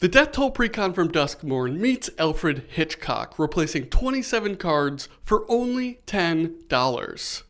The Death Toll Precon from Duskmourn meets Alfred Hitchcock, replacing 27 cards for only $10.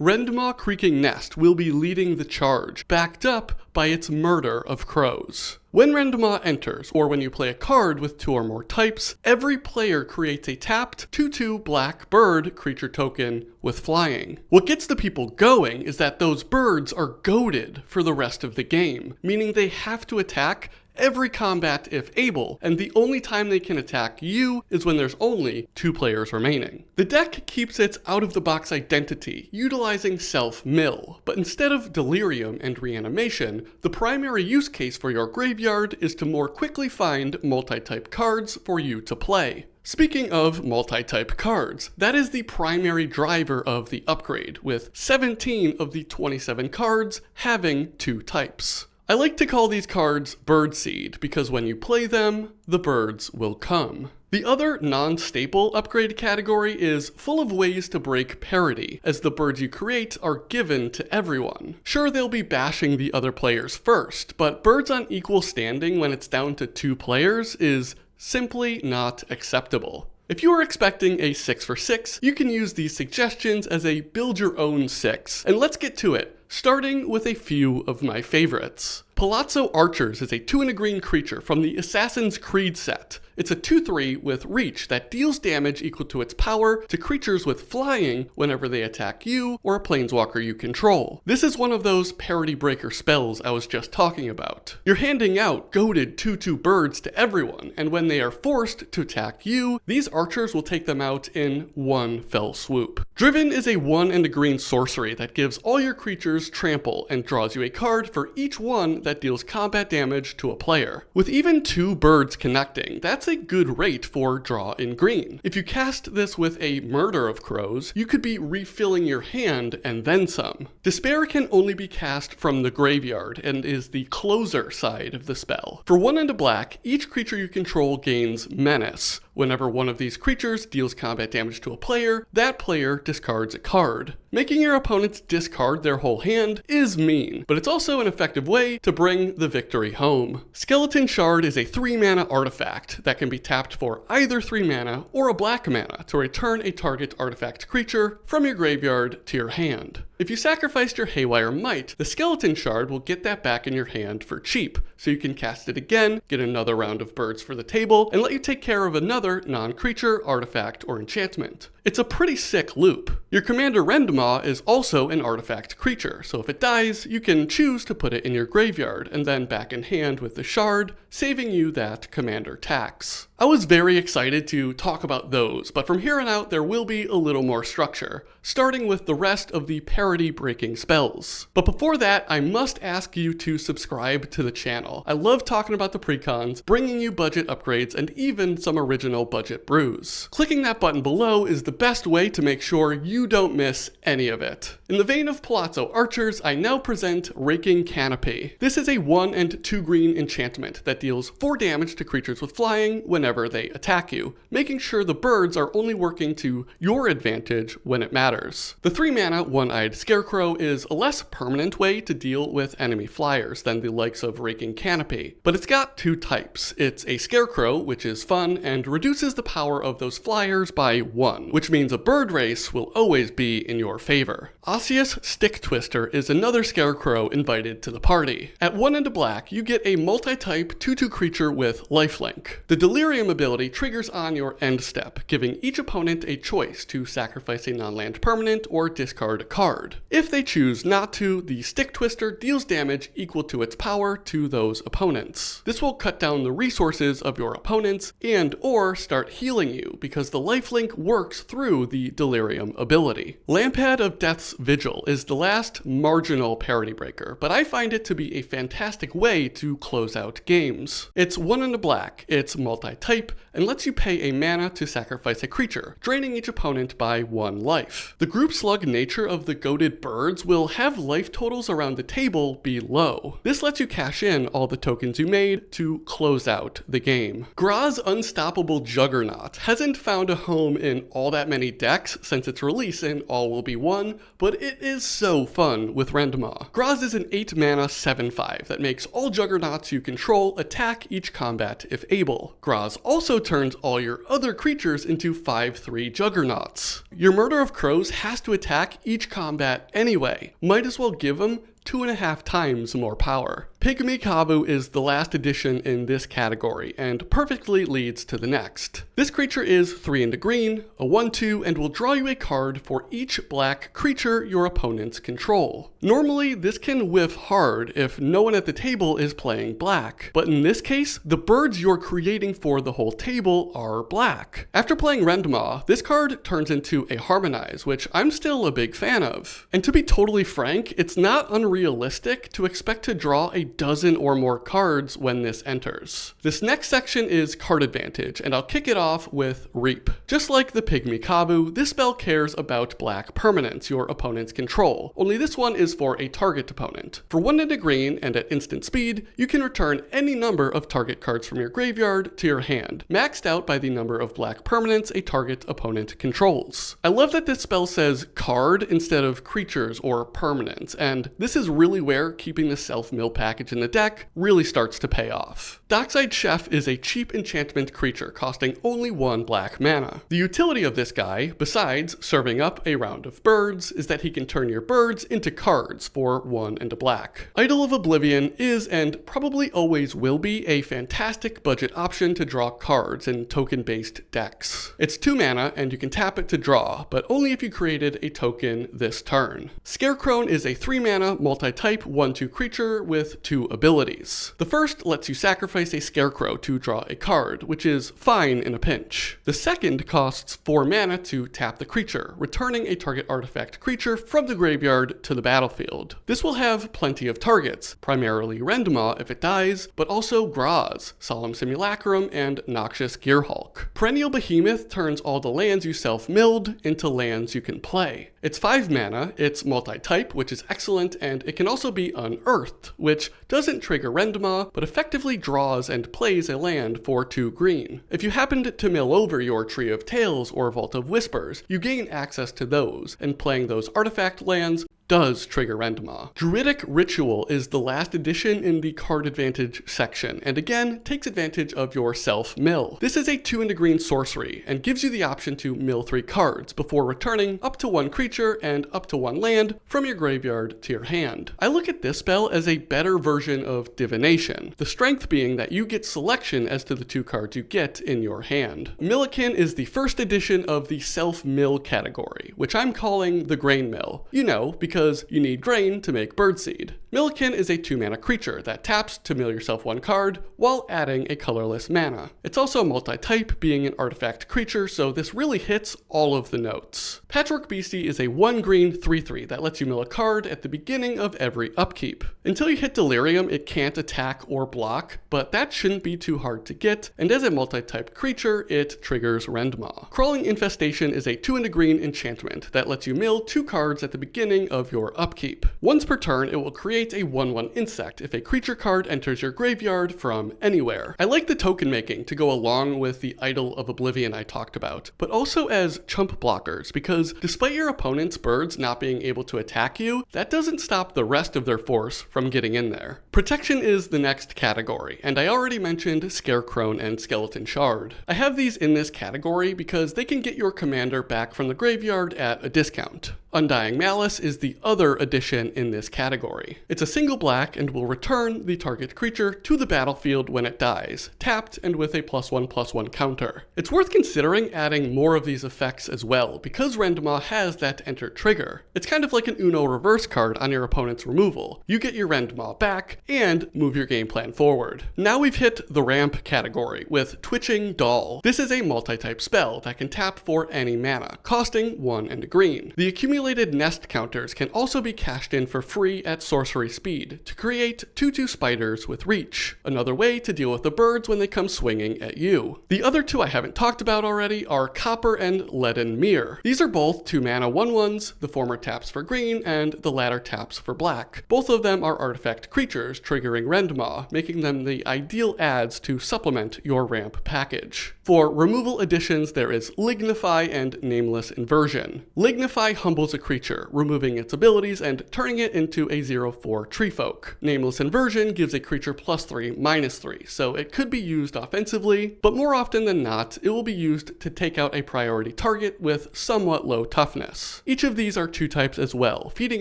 Rendmaw Creaking Nest will be leading the charge, backed up by its murder of crows. When Rendmaw enters, or when you play a card with 2 or more types, every player creates a tapped 2/2 black bird creature token with flying. What gets the people going is that those birds are goaded for the rest of the game, meaning they have to attack every combat if able, and the only time they can attack you is when there's only 2 players remaining. The deck keeps its out-of-the-box identity, utilizing self-mill, but instead of delirium and reanimation, the primary use case for your graveyard is to more quickly find multi-type cards for you to play. Speaking of multi-type cards, that is the primary driver of the upgrade, with 17 of the 27 cards having 2 types. I like to call these cards birdseed because when you play them, the birds will come. The other non-staple upgrade category is full of ways to break parity, as the birds you create are given to everyone. Sure, they'll be bashing the other players first, but birds on equal standing when it's down to 2 players is simply not acceptable. If you are expecting a 6 for 6, you can use these suggestions as a build your own 6, and let's get to it, starting with a few of my favorites. Palazzo Archers is a 2 and a green creature from the Assassin's Creed set. It's a 2/3 with reach that deals damage equal to its power to creatures with flying whenever they attack you or a planeswalker you control. This is one of those parity breaker spells I was just talking about. You're handing out goaded 2/2 birds to everyone, and when they are forced to attack you, these archers will take them out in one fell swoop. Driven is a 1 and a green sorcery that gives all your creatures trample and draws you a card for each one that deals combat damage to a player. With even 2 birds connecting, that's a good rate for draw in green. If you cast this with a murder of crows, you could be refilling your hand and then some. Despair can only be cast from the graveyard and is the closer side of the spell. For 1 and a black, each creature you control gains menace. Whenever one of these creatures deals combat damage to a player, that player discards a card. Making your opponents discard their whole hand is mean, but it's also an effective way to bring the victory home. Skeleton Shard is a 3-mana artifact that can be tapped for either 3 mana or a black mana to return a target artifact creature from your graveyard to your hand. If you sacrificed your Haywire Might, the Skeleton Shard will get that back in your hand for cheap, so you can cast it again, get another round of birds for the table, and let you take care of another non-creature, artifact, or enchantment. It's a pretty sick loop. Your commander Rendmaw is also an artifact creature, so if it dies, you can choose to put it in your graveyard, and then back in hand with the shard, saving you that commander tax. I was very excited to talk about those, but from here on out there will be a little more structure, starting with the rest of the parity breaking spells. But before that, I must ask you to subscribe to the channel. I love talking about the precons, bringing you budget upgrades, and even some original budget brews. Clicking that button below is the best way to make sure you don't miss any of it. In the vein of Palazzo Archers, I now present Raking Canopy. This is a 1 and 2 green enchantment that deals 4 damage to creatures with flying whenever they attack you, making sure the birds are only working to your advantage when it matters. The 3-mana One-Eyed Scarecrow is a less permanent way to deal with enemy flyers than the likes of Raking Canopy, but it's got 2 types. It's a Scarecrow, which is fun and reduces the power of those flyers by 1, which means a bird race will always be in your favor. Osseous Stick Twister is another Scarecrow invited to the party. At 1 and a black, you get a multi-type 2/2 creature with lifelink. The Delirium ability triggers on your end step, giving each opponent a choice to sacrifice a non-land permanent or discard a card. If they choose not to, the Stick Twister deals damage equal to its power to those opponents. This will cut down the resources of your opponents and or start healing you because the lifelink works through the Delirium ability. Lampad of Death's Vigil is the last marginal parity breaker, but I find it to be a fantastic way to close out games. It's 1 and a black, it's multi-type, and lets you pay a mana to sacrifice a creature, draining each opponent by 1 life. The group slug nature of the goaded birds will have life totals around the table be low. This lets you cash in all the tokens you made to close out the game. Graaz Unstoppable Juggernaut hasn't found a home in all that many decks since its release in All Will Be One, but it is so fun with Rendmaw. Graaz is an 8 mana 7/5 that makes all juggernauts you control attack each combat if able. Graaz also turns all your other creatures into 5/3 juggernauts. Your Murder of Crows has to attack each combat anyway. Might as well give them 2.5 times more power. Pygmy Kabu is the last addition in this category, and perfectly leads to the next. This creature is 3 and a green, a 1/2, and will draw you a card for each black creature your opponents control. Normally, this can whiff hard if no one at the table is playing black, but in this case, the birds you're creating for the whole table are black. After playing Rendmaw, this card turns into a Harmonize, which I'm still a big fan of. And to be totally frank, it's not unrealistic to expect to draw a dozen or more cards when this enters. This next section is card advantage, and I'll kick it off with Reap. Just like the Pygmy Kabu, this spell cares about black permanents your opponents control, only this one is for a target opponent. For 1 and a green, and at instant speed, you can return any number of target cards from your graveyard to your hand, maxed out by the number of black permanents a target opponent controls. I love that this spell says card instead of creatures or permanents, and this is really where keeping the self-mill package in the deck really starts to pay off. Dockside Chef is a cheap enchantment creature costing only 1 black mana. The utility of this guy, besides serving up a round of birds, is that he can turn your birds into cards for 1 and a black. Idol of Oblivion is, and probably always will be, a fantastic budget option to draw cards in token-based decks. It's 2 mana, and you can tap it to draw, but only if you created a token this turn. Scarecrow is a 3 mana multi-type 1/2 creature with 2 abilities. The first lets you sacrifice a Scarecrow to draw a card, which is fine in a pinch. The second costs 4 mana to tap the creature, returning a target artifact creature from the graveyard to the battlefield. This will have plenty of targets, primarily Rendmaw if it dies, but also Graaz, Solemn Simulacrum, and Noxious Gearhulk. Perennial Behemoth turns all the lands you self-milled into lands you can play. It's 5 mana, it's multi-type, which is excellent, and it can also be unearthed, which doesn't trigger Rendmaw, but effectively draws and plays a land for 2 green. If you happened to mill over your Tree of Tales or Vault of Whispers, you gain access to those, and playing those artifact lands does trigger Rendmaw. Druidic Ritual is the last addition in the card advantage section, and again, takes advantage of your self-mill. This is a 2 and a green sorcery, and gives you the option to mill 3 cards before returning up to 1 creature and up to 1 land from your graveyard to your hand. I look at this spell as a better version of Divination, the strength being that you get selection as to the 2 cards you get in your hand. Millikin is the first edition of the self-mill category, which I'm calling the Grain Mill. You know, because you need grain to make birdseed. Millikin is a 2 mana creature that taps to mill yourself 1 card while adding a colorless mana. It's also multi-type, being an artifact creature, so this really hits all of the notes. Patchwork Beastie is a 1 green 3/3 that lets you mill a card at the beginning of every upkeep. Until you hit Delirium, it can't attack or block, but that shouldn't be too hard to get, and as a multi-type creature, it triggers Rendmaw. Crawling Infestation is a 2 and a green enchantment that lets you mill 2 cards at the beginning of your upkeep. Once per turn, it will create a 1/1 insect if a creature card enters your graveyard from anywhere. I like the token making to go along with the Idol of Oblivion I talked about, but also as chump blockers, because despite your opponent's birds not being able to attack you, that doesn't stop the rest of their force from getting in there. Protection is the next category, and I already mentioned Scarecrow and Skeleton Shard. I have these in this category because they can get your commander back from the graveyard at a discount. Undying Malice is the other addition in this category. It's a single black and will return the target creature to the battlefield when it dies, tapped and with a +1/+1 counter. It's worth considering adding more of these effects as well, because Rendmaw has that enter trigger. It's kind of like an Uno reverse card on your opponent's removal. You get your Rendmaw back and move your game plan forward. Now we've hit the ramp category with Twitching Doll. This is a multi-type spell that can tap for any mana, costing 1 and a green. The accumulated nest counters can also be cashed in for free at sorcery speed to create 2/2 spiders with reach, another way to deal with the birds when they come swinging at you. The other two I haven't talked about already are Copper and Leaden Mirror. These are both 2 mana 1/1s, the former taps for green and the latter taps for black. Both of them are artifact creatures triggering Rendmaw, making them the ideal adds to supplement your ramp package. For removal additions, there is Lignify and Nameless Inversion. Lignify humbles a creature, removing its abilities and turning it into a 0/4 treefolk. Nameless Inversion gives a creature +3/-3, so it could be used offensively, but more often than not, it will be used to take out a priority target with somewhat low toughness. Each of these are 2 types as well, feeding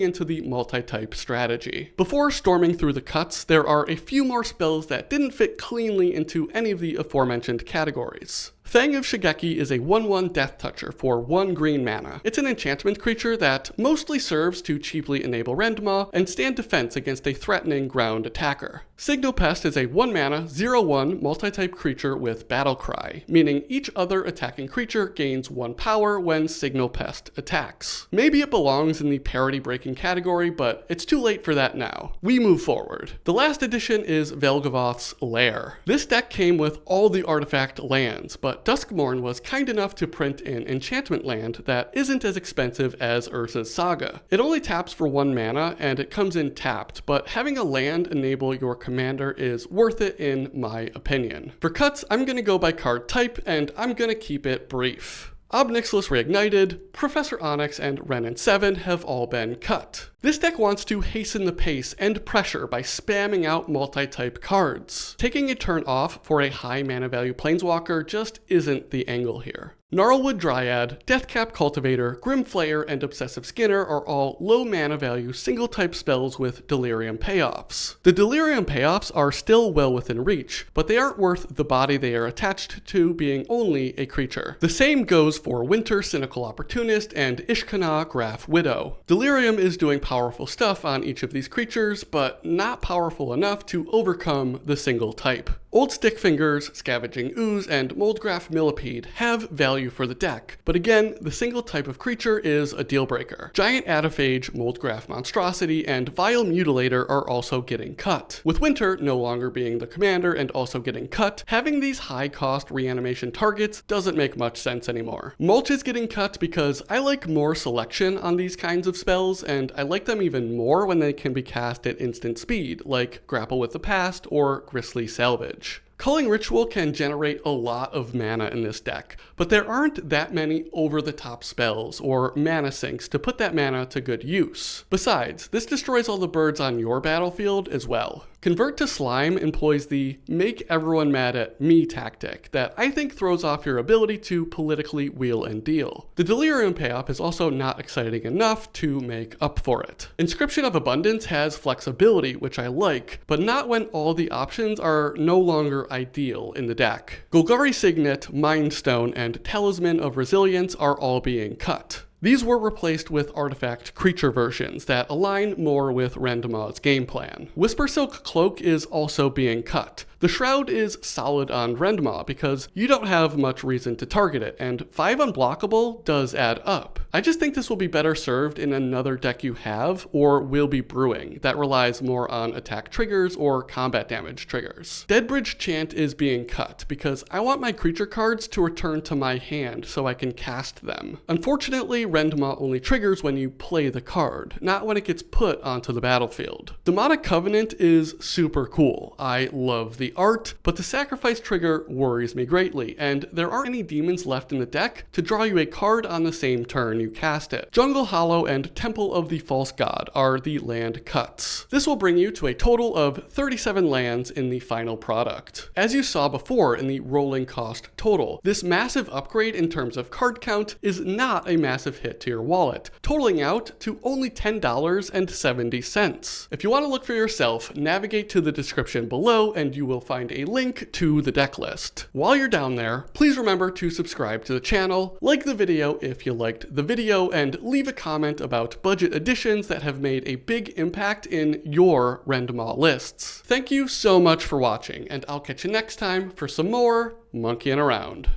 into the multi-type strategy. Before storming through the cuts, there are a few more spells that didn't fit cleanly into any of the aforementioned categories. Fang of Shigeki is a 1/1 Death Toucher for 1 green mana. It's an enchantment creature that mostly serves to cheaply enable Rendmaw and stand defense against a threatening ground attacker. Signal Pest is a 1 mana 0/1 multi-type creature with Battle Cry, meaning each other attacking creature gains 1 power when Signal Pest attacks. Maybe it belongs in the parity breaking category, but it's too late for that now. We move forward. The last addition is Vel'Gavoth's Lair. This deck came with all the artifact lands, but Duskmourn was kind enough to print an enchantment land that isn't as expensive as Urza's Saga. It only taps for 1 mana and it comes in tapped, but having a land enable your commander is worth it in my opinion. For cuts, I'm gonna go by card type and I'm gonna keep it brief. Ob Nixilis Reignited, Professor Onyx, and Renin 7 have all been cut. This deck wants to hasten the pace and pressure by spamming out multi-type cards. Taking a turn off for a high mana value planeswalker just isn't the angle here. Gnarlwood Dryad, Deathcap Cultivator, Grimflayer, and Obsessive Skinner are all low mana value single type spells with Delirium payoffs. The Delirium payoffs are still well within reach, but they aren't worth the body they are attached to being only a creature. The same goes for Winter Cynical Opportunist and Ishkana Graph Widow. Delirium is doing powerful stuff on each of these creatures, but not powerful enough to overcome the single type. Old Stickfingers, Scavenging Ooze, and Moldgraph Millipede have value for the deck, but again, the single type of creature is a deal breaker. Giant Adaphage, Moldgraph Monstrosity, and Vile Mutilator are also getting cut. With Winter no longer being the commander and also getting cut, having these high cost reanimation targets doesn't make much sense anymore. Mulch is getting cut because I like more selection on these kinds of spells, and I like them even more when they can be cast at instant speed, like Grapple with the Past or Grisly Salvage. Culling Ritual can generate a lot of mana in this deck, but there aren't that many over-the-top spells or mana sinks to put that mana to good use. Besides, this destroys all the birds on your battlefield as well. Convert to Slime employs the make everyone mad at me tactic that I think throws off your ability to politically wheel and deal. The Delirium payoff is also not exciting enough to make up for it. Inscription of Abundance has flexibility, which I like, but not when all the options are no longer ideal in the deck. Golgari Signet, Mind Stone, and Talisman of Resilience are all being cut. These were replaced with artifact creature versions that align more with Rendmaw's game plan. Whispersilk Cloak is also being cut. The Shroud is solid on Rendmaw because you don't have much reason to target it, and 5 unblockable does add up. I just think this will be better served in another deck you have or will be brewing that relies more on attack triggers or combat damage triggers. Deadbridge Chant is being cut because I want my creature cards to return to my hand so I can cast them. Unfortunately, Rendmaw only triggers when you play the card, not when it gets put onto the battlefield. Demonic Covenant is super cool. I love the art, but the sacrifice trigger worries me greatly, and there aren't any demons left in the deck to draw you a card on the same turn you cast it. Jungle Hollow and Temple of the False God are the land cuts. This will bring you to a total of 37 lands in the final product. As you saw before in the rolling cost total, this massive upgrade in terms of card count is not a massive hit to your wallet, totaling out to only $10.70. If you want to look for yourself, navigate to the description below and you will find a link to the deck list. While you're down there, please remember to subscribe to the channel, like the video if you liked the video, and leave a comment about budget additions that have made a big impact in your Rendmaw lists. Thank you so much for watching, and I'll catch you next time for some more monkeying around.